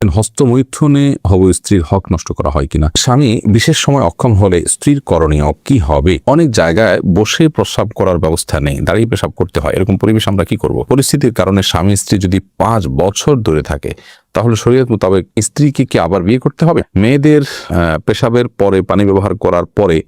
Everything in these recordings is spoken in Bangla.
হস্তমৈথুনে হব স্ত্রীর হক নষ্ট করা হয় কিনা, স্বামী বিশেষ সময় অক্ষম হলে স্ত্রীর করণীয় কি হবে। অনেক জায়গায় বসে প্রস্রাব করার ব্যবস্থা নেই, দাঁড়িয়ে পেশাব করতে হয়, এরকম পরিবেশ আমরা কি করব। পরিস্থিতির কারণে স্বামী স্ত্রী যদি 5 বছর দূরে থাকে তাহলে শরীয়ত মোতাবেক স্ত্রীকে কি আবার বিয়ে করতে হবে। মেয়েদের পেশাবের পরে পানি ব্যবহার করার পরে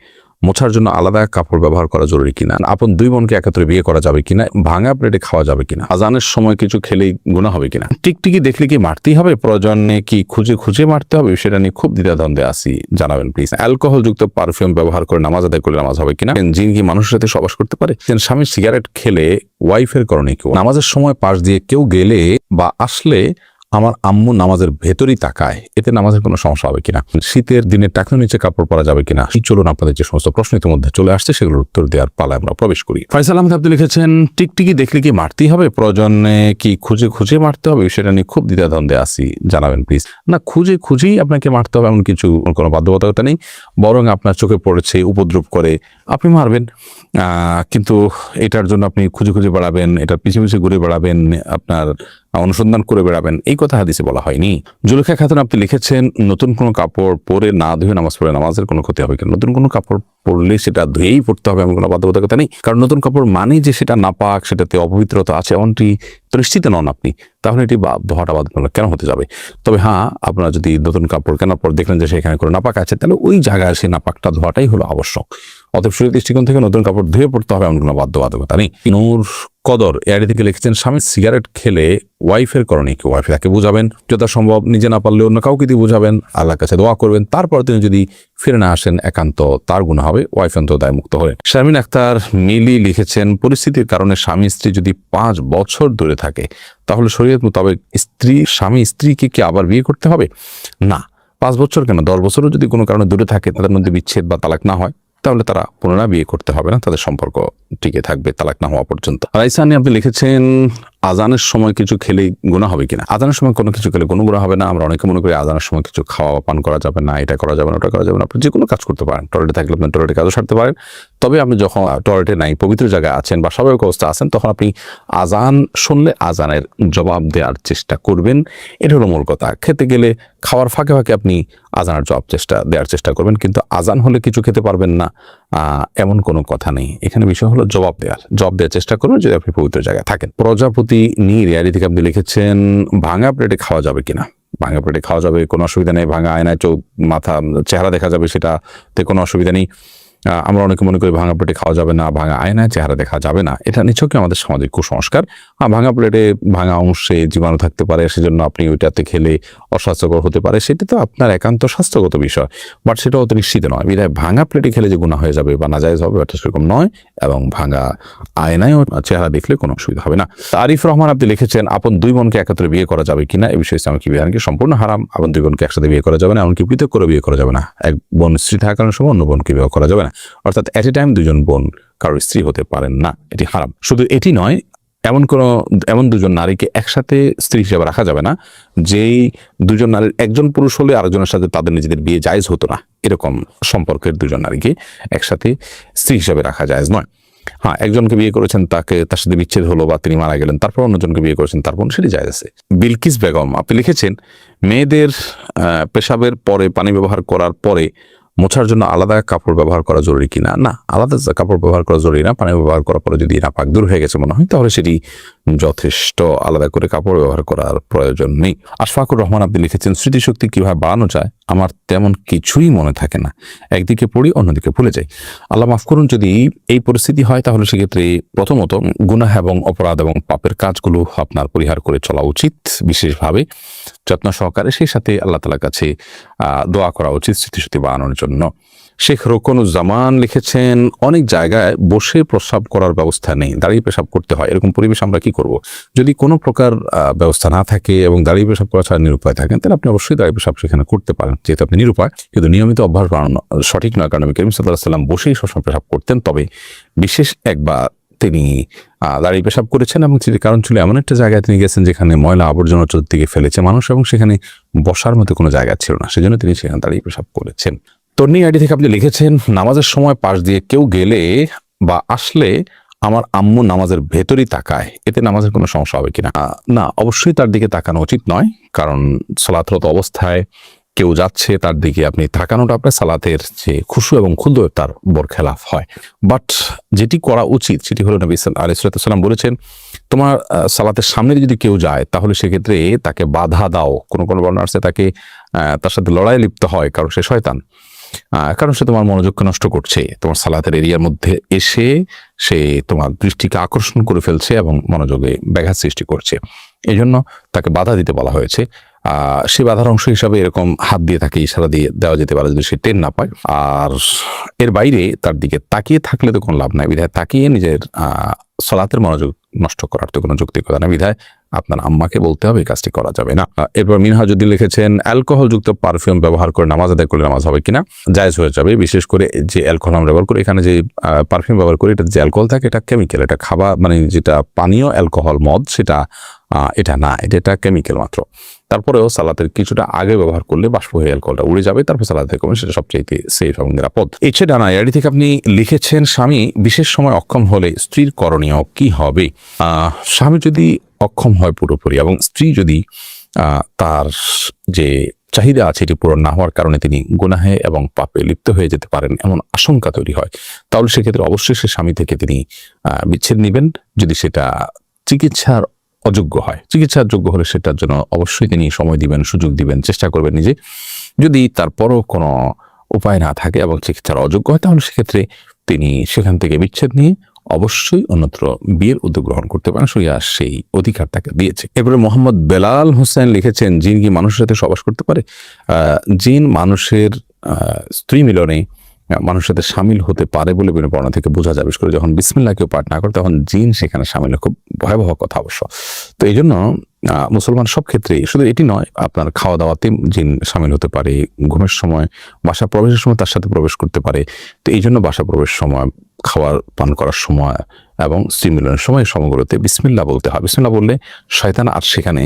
মোছার জন্য আলাদা কাপড় ব্যবহার করা জরুরি কিনা, আপন 2 বোনকে একত্রে বিয়ে করা যাবে কিনা, ভাঙা প্লেটে খাওয়া যাবে কিনা, আজানের সময় কিছু খেলেই গুনাহ হবে কিনা, টিকটিকি দেখলে কি মারতেই হবে, প্রয়োজনে কি খুঁজে খুঁজে মারতে হবে, সেটা নিয়ে খুব দ্বিধাদ্বন্দ্বে আছি, জানাবেন প্লিজ। অ্যালকোহল যুক্ত পারফিউম ব্যবহার করে নামাজ আদায় করলে নামাজ হবে কিনা, জিন কি মানুষের সাথে সবাস করতে পারে, স্বামী সিগারেট খেলে ওয়াইফের করণীয় কি, নামাজের সময় পাশ দিয়ে কেউ গেলে বা আসলে আমার আম্মু নামাজের ভেতরই তাকায়, এতে নামাজের কোনো সমস্যা হবে কিনা, শীতের দিনে টাকনোর নিচে কাপড় পরা যাবে কিনা। চলুন আপনাদের যে সমস্ত প্রশ্ন ইতিমধ্যে চলে আসছে সেগুলোর উত্তর দেওয়ার পালায় আমরা প্রবেশ করি। ফয়সাল আহমেদ আপনি লিখেছেন, টিকটিকি দেখলে কি মারতেই হবে, প্রয়োজনে কি খুঁজে খুঁজে মারতে হবে, সেটা নিয়ে খুব দ্বিধাদ্বন্দ্বে আছি, জানাবেন প্লিজ। না, খুঁজে খুঁজেই আপনাকে মারতে হবে এমন কিছু কোনো বাধ্যবাধকতা নেই, বরং আপনার চোখে পড়েছে উপদ্রব করে আপনি মারবেন, কিন্তু এটার জন্য আপনি খুঁজে খুঁজে বেড়াবেন, এটার পিছিয়ে পিছিয়ে ঘুরে বেড়াবেন, আপনার অনুসন্ধান করে বেড়াবেন, এই কথা হাদিসে বলা হয়নি। জুলেখা খাতুন আপনি লিখেছেন, নতুন কোনো কাপড় পরে না ধুয়ে নামাজ পড়ে নামাজের কোনো ক্ষতি হবে কিনা। নতুন কোনো কাপড় পরলে সেটা ধুয়েই পড়তে হবে এমন কোনো বাধ্যবাধকতা নেই, কারণ নতুন কাপড় মানেই যে সেটা নাপাক, সেটাতে অপবিত্রতা আছে এমনটি নিশ্চিত নন আপনি, তাহলে এটি ধোয়াটা বাধ্যতামূলক কেন হতে যাবে। তবে হ্যাঁ, আপনারা যদি নতুন কাপড় কেনার পর দেখলেন যে সেখানে কোনো নাপাক আছে, তাহলে ওই জায়গায় সেই নাপাকটা ধোয়াটাই হলো আবশ্যক। অতএব শরীর দৃষ্টিকোণ থেকে নতুন কাপড় ধুয়ে পড়তে হবে এমন কোনো বাধ্যবাধকতা নেই। নূর কদর এআইডি থেকে লিখেছেন, স্বামী সিগারেট খেলে ওয়াইফের করণীয় কি, ওয়াইফ তাকে বুঝাবেন, যথাসম্ভব নিজে না পারলে অন্য কাউকে দিয়ে বুঝাবেন, আল্লাহর কাছে দোয়া করবেন, তারপর তিনি যদি ফিরে না আসেন একান্ত তার গুনাহ হবে, ওয়াইফ অন্তত দায়মুক্ত হলেন। শারমিন আক্তার মিলি লিখেছেন, পরিস্থিতির কারণে স্বামী স্ত্রী যদি 5 বছর দূরে থাকে তাহলে শরীয়ত মোতাবেক স্বামী স্ত্রীকে কি আবার বিয়ে করতে হবে। না, 5 বছর কেন, 10 বছরও যদি কোনো কারণে দূরে থাকে, তাদের মধ্যে বিচ্ছেদ বা তালাক না হয়, তাহলে তারা পুনরায় বিয়ে করতে হবে না, তাদের সম্পর্ক টিকে থাকবে তালাক না হওয়া পর্যন্ত। রাইসানি আপনি লিখেছেন, আজানের সময় কিছু খেলে গুনাহ হবে কিনা। আজানের সময় কোনো কিছু খেলে কোনো গুনাহ হবে না। আমরা অনেকে মনে করি আজানের সময় কিছু খাওয়া পান করা যাবে না, এটা করা যাবে না, ওটা করা যাবে না। আপনি যে কোনো কাজ করতে পারেন, টয়লেটে থাকলে আপনি টয়লেটে কাজও সারতে পারেন। তবে আপনি যখন টয়লেটে নাই, পবিত্র জায়গায় আছেন বা স্বাভাবিক অবস্থা আছেন, তখন আপনি আজান শুনলে আজানের জবাব দেওয়ার চেষ্টা করবেন, এটা হলো মূল কথা। খেতে গেলে খাওয়ার ফাঁকে ফাঁকে আপনি আজানের দেওয়ার চেষ্টা করবেন, কিন্তু আজান হলে কিছু খেতে পারবেন না এমন কোনো কথা নেই। এখানে বিষয় হলো জবাব দেওয়ার চেষ্টা করবেন যদি আপনি পবিত্র জায়গায় থাকেন। প্রজাপতি নীর এআইডি থেকে আপনি লিখেছেন, ভাঙা প্লেটে খাওয়া যাবে কিনা। ভাঙা প্লেটে খাওয়া যাবে, কোনো অসুবিধা নেই। ভাঙা আয়নায় মাথা চেহারা দেখা যাবে, সেটাতে কোনো অসুবিধা নেই। আমরা অনেকে মনে করি ভাঙা প্লেটে খাওয়া যাবে না, ভাঙা আয়নায় চেহারা দেখা যাবে না, এটা নিছকই আমাদের সামাজিক কুসংস্কার। ভাঙা প্লেটে ভাঙা অংশে জীবাণু থাকতে পারে, সেজন্য আপনি ওইটাতে খেলে অস্বাস্থ্যকর হতে পারে, সেটা তো আপনার একান্ত স্বাস্থ্যগত বিষয়, বাট সেটা অত নিশ্চিত নয়। বিধায় ভাঙা প্লেটে খেলে যে গুনাহ হয়ে যাবে বা নাজায়েজ হবে, এটা সেরকম নয়, এবং ভাঙা আয়নায় চেহারা দেখলে কোনো অসুবিধা হবে না। আরিফ রহমান আপনি লিখেছেন, আপন 2 বোনকে একত্রে বিয়ে করা যাবে কিনা, এই বিষয়ে ইসলামিক বিধান কি সম্পূর্ণ হারাম। আপন 2 বোনকে একসাথে বিয়ে করা যাবে না, এমনকি পৃথক করে বিয়ে করা যাবে না। এক বোন স্ত্রী থাকার সময় অন্য বোনকে বিয়ে করা যাবে না, অর্থাৎ এট এ টাইম 2 জন বোন কারোর স্ত্রী হতে পারেন না, এটি হারাম। শুধু এটি নয়, এমন 2 জন নারীকে একসাথে স্ত্রী হিসেবে রাখা যাবে না যেই 2 জন নারীর একজন পুরুষ হলে আরেকজনের সাথে তাদের নিজেদের বিয়ে জায়েজ হতো না, এরকম সম্পর্কের 2 জন নারীকে একসাথে স্ত্রী হিসেবে রাখা জায়েজ নয়। হ্যাঁ, একজনকে বিয়ে করেছেন, তার সাথে বিচ্ছেদ হলো বা তিনি মারা গেলেন, তারপর অন্যজনকে বিয়ে করেছেন, তারপর সেটি জায়েজ আছে। বিলকিস বেগম আপনি লিখেছেন, মেয়েদের পেশাবের পরে পানি ব্যবহার করার পরে মোছার জন্য আলাদা কাপড় ব্যবহার করা জরুরি কিনা। না, আলাদা কাপড় ব্যবহার করা জরুরি না। পানি ব্যবহার করার পরে যদি নাপাক দূর হয়ে গেছে মনে হয়, তাহলে সেটি যথেষ্ট, আলাদা করে কাপড় ব্যবহার করার প্রয়োজন নেই। আশফাকুর রহমান আপনি লিখেছেন, স্মৃতিশক্তি কিভাবে বাড়ানো যায়, আমার তেমন কিছুই মনে থাকে না, একদিকে পড়ি অন্যদিকে ভুলে যাই। আল্লাহ মাফ করুন, যদি এই পরিস্থিতি হয় তাহলে সেক্ষেত্রে প্রথমত গুনাহ এবং অপরাধ এবং পাপের কাজগুলো আপনার পরিহার করে চলা উচিত, বিশেষভাবে যত্ন সহকারে। সেই সাথে আল্লাহ তাআলার কাছে দোয়া করা উচিত স্মৃতিশক্তি বাড়ানোর জন্য। শেখ রোকনুজ্জামান লিখেছেন, অনেক জায়গায় বসে প্রস্রাব করার ব্যবস্থা নেই, দাঁড়িয়ে পেশাব করতে হয়, এরকম পরিবেশ আমরা কি করব। যদি কোনো প্রকার ব্যবস্থা না থাকে এবং দাঁড়িয়ে পেশাব করা ছাড়া নিরুপায় থাকেন, তাহলে আপনি অবশ্যই দাঁড়িয়ে পেশাব সেখানে করতে পারেন, যেহেতু আপনি নিরুপায়। কিন্তু নিয়মিত অভ্যাস বানানো সঠিক নয়, কারণ নবী করিম সাল্লাল্লাহু আলাইহি ওয়াসাল্লাম বসেই সবসময় পেশাব করতেন। তবে বিশেষ একবার তিনি দাঁড়িয়ে পেশাব করেছেন, এবং সেটি কারণ ছিল এমন একটা জায়গায় তিনি গেছেন যেখানে ময়লা আবর্জনা চতুর্দিকে ফেলেছে মানুষ, এবং সেখানে বসার মতো কোনো জায়গা ছিল না, সেজন্য তিনি সেখানে দাঁড়িয়ে পেশাব করেছেন। তন্নি আইডি থেকে আপনি লিখেছেন, নামাজের সময় পাশ দিয়ে কেউ গেলে বা আসলে আমার আম্মু নামাজের ভেতরই তাকায়, এতে নামাজের কোনো সমস্যা হবে কিনা? না, অবশ্যই তার দিকে তাকানো উচিত নয়, কারণ সালাতরত অবস্থায় কেউ যাচ্ছে তার দিকে আপনি তাকানোটা আপনার সালাতের যে খুশু এবং ক্ষুদ্র তার বরখেলাফ হয়। বাট যেটি করা উচিত সেটি হলো নবী আলাইহিস সালাম বলেছেন, তোমার সালাতের সামনে যদি কেউ যায় তাহলে সেক্ষেত্রে তাকে বাধা দাও। কোনো কোনো বর্ণনা আছে তাকে তার সাথে লড়াই লিপ্ত হয়, কারণ সে শয়তান, কারণ সে তোমার মনোযোগকে নষ্ট করছে, তোমার সালাতের এরিয়ার মধ্যে এসে সে তোমার দৃষ্টিকে আকর্ষণ করে ফেলছে এবং মনোযোগে ব্যাঘাত সৃষ্টি করছে। এই জন্য তাকে বাধা দিতে বলা হয়েছে। সে বাধার অংশ হিসাবে এরকম হাত দিয়ে তাকে ইশারা দিয়ে দেওয়া যেতে পারে যদি সে টের না পায়। আর এর বাইরে তার দিকে তাকিয়ে থাকলে তো কোনো লাভ নাই, বিধায় তাকিয়ে নিজের সালাতের মনোযোগ নষ্ট করার তো কোনো যৌক্তিকতা না, বিধায় আপনার আম্মাকে বলতে হবে এই কাজটি করা যাবে না। এরপর মিনহাজউদ্দিন লিখেছেন, অ্যালকোহল যুক্ত পারফিউম ব্যবহার করে নামাজ আদায় করলে নামাজ হবে কিনা? জায়েজ হয়ে যাবে, বিশেষ করে যে অ্যালকোহল আমরা ব্যবহার করি, এখানে যে পারফিউম ব্যবহার করি এটা যে অ্যালকোহল থাকে এটা কেমিক্যাল, এটা খাবার মানে যেটা পানীয় অ্যালকোহল মদ সেটা এটা না, এটা কেমিক্যাল মাত্র। তারপরেও সালাতের কিছুটা আগে ব্যবহার করলে বাষ্প হয়ে অ্যালকোহলটা উড়ে যাবে, তারপর সালাতে কমে, সেটা সবচেয়ে সেফ এবং নিরাপদ। এছে ডানা এডি থেকে আপনি লিখেছেন, স্বামী বিশেষ সময় অক্ষম হলে স্ত্রীর করণীয় কি হবে? স্বামী যদি অক্ষম হয় পুরোপুরি এবং স্ত্রী যদি তার যে চাহিদা আছে এটি পূরণ না হওয়ার কারণে তিনি গুনাহে এবং পাপে লিপ্ত হয়ে যেতে পারেন এমন আশঙ্কা তৈরি হয়, তাহলে সেক্ষেত্রে অবশ্যই সে স্বামী থেকে তিনি বিচ্ছেদ নেবেন। যদি সেটা চিকিৎসার অযোগ্য হয়, চিকিৎসার যোগ্য হলে সেটার জন্য অবশ্যই তিনি সময় দিবেন, সুযোগ দিবেন, চেষ্টা করবেন নিজে। যদি তারপরও কোনো উপায় না থাকে এবং চিকিৎসার অযোগ্য হয়, তাহলে সেক্ষেত্রে তিনি সেখান থেকে বিচ্ছেদ নিয়ে অবশ্যই অন্যত্র বিয়ের উদ্যোগ গ্রহণ করতে পারেন, শরিয়া সেই অধিকার তাকে দিয়েছে। এরপরে মোহাম্মদ বেলাল হোসেন লিখেছেন, জিন কি মানুষের সাথে সবাস করতে পারে? জিন মানুষের স্ত্রী মিলনে মানুষের সাথে সামিল হতে পারে বলে বিভিন্ন বর্ণনা থেকে বোঝা যায়। বিশেষ করে যখন বিসমিল্লাহ কেউ পাঠ না করে তখন জিন সেখানে সামিল হয়, খুব ভয়াবহ কথা অবশ্য। তো এই জন্য মুসলমান সব ক্ষেত্রে, শুধু এটি নয়, আপনার খাওয়া দাওয়াতে জিন সামিল হতে পারে, ঘুমের সময়, বাসা প্রবেশের সময় তার সাথে প্রবেশ করতে পারে। তো এই জন্য বাসা প্রবেশ সময়, খাওয়ার পান করার সময় এবং স্ত্রী মিলনের সময় সময়গুলোতে বিসমিল্লাহ বলতে হয়। বিসমিল্লাহ বললে শয়তান আর সেখানে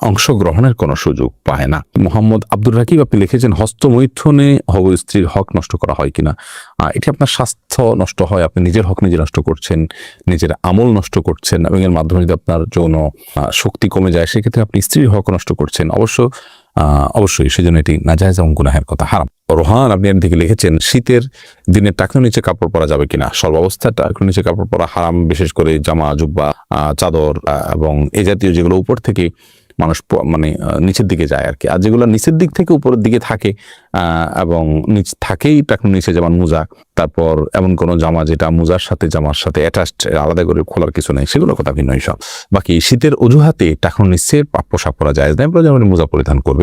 অংশগ্রহণের কোনো সুযোগ পায় না। মোহাম্মদ আব্দুর রাকিব আপনি লিখেছেন, হস্তমৈথুনে হব স্ত্রীর হক নষ্ট করা হয় কিনা? এটি আপনার স্বাস্থ্য নষ্ট হয়, আপনি নিজের হক নিজে নষ্ট করছেন, নিজের আমল নষ্ট করছেন এবং এর মাধ্যমে যদি আপনার যৌন শক্তি কমে যায় সেক্ষেত্রে আপনি স্ত্রীর হক নষ্ট করছেন। অবশ্যই সেজন্য এটি নাজায়েজ এবং গুনাহের কথা, হারাম। রোহান আপনি এর দিকে লিখেছেন, শীতের দিনে টাকনুর নিচে কাপড় পরা যাবে কিনা? সর্বাবস্থায় টাকনুর নিচে কাপড় পরা হারাম, বিশেষ করে জামা, জুব্বা, চাদর এবং এই জাতীয় যেগুলো উপর থেকে মানুষ মানে নিচের দিকে যায় আর কি, আর যেগুলো নিচের দিক থেকে উপরের দিকে থাকে এবং নিচ থাকেই টাকনুর নিচে, যেমন মোজা, তারপর এমন কোনো জামা যেটা মোজার সাথে জামার সাথে অ্যাটাচড, আলাদা করে খোলার কিছু নেই, সেগুলোর কথা ভিন্ন সব। বাকি শীতের অজুহাতে টাকনুর নিচে পোশাক পরা যায় না, প্রয়োজন মোজা পরিধান করবে।